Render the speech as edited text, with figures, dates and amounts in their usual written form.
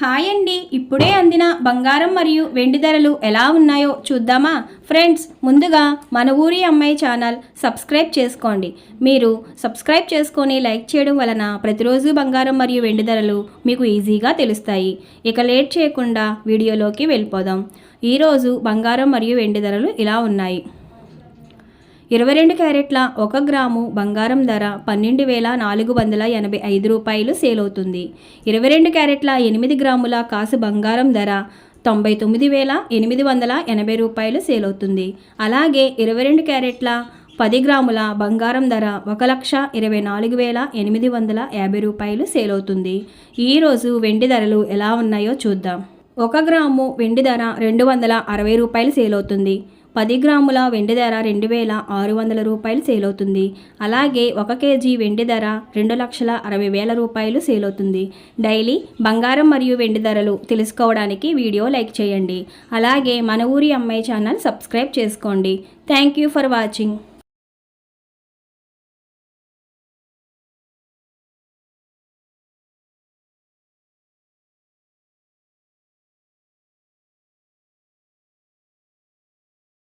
Hi అండి, ఇప్పుడే అందిన బంగారం మరియు వెండి ధరలు ఎలా ఉన్నాయో చూద్దామా ఫ్రెండ్స్. ముందుగా మన ఊరి అమ్మాయి ఛానల్ సబ్స్క్రైబ్ చేసుకోండి. మీరు సబ్స్క్రైబ్ చేసుకొని లైక్ చేయడం వలన ప్రతిరోజు బంగారం మరియు వెండి ధరలు మీకు ఈజీగా తెలుస్తాయి. ఇక లేట్ చేయకుండా వీడియోలోకి వెళ్ళిపోదాం. ఈరోజు బంగారం మరియు వెండి ధరలు ఇలా ఉన్నాయి. 22 క్యారెట్ల 1 గ్రాము బంగారం ధర 12,485 రూపాయలు సేల్ అవుతుంది. 22 క్యారెట్ల 8 గ్రాముల కాసు బంగారం ధర 99,880 రూపాయలు సేల్ అవుతుంది. అలాగే 22 క్యారెట్ల 10 గ్రాముల బంగారం ధర 1,24,850 రూపాయలు సేల్ అవుతుంది. ఈరోజు వెండి ధరలు ఎలా ఉన్నాయో చూద్దాం. 1 గ్రాము వెండి ధర 260 రూపాయలు సేల్ అవుతుంది. 10 గ్రాముల వెండి ధర 2,600 రూపాయలు సేల్ అవుతుంది. అలాగే 1 కేజీ వెండి ధర 2,60,000 రూపాయలు సేల్ అవుతుంది. డైలీ బంగారం మరియు వెండి ధరలు తెలుసుకోవడానికి వీడియో లైక్ చేయండి. అలాగే మన ఊరి అమ్మాయి ఛానల్ సబ్స్క్రైబ్ చేసుకోండి. Thank you for watching.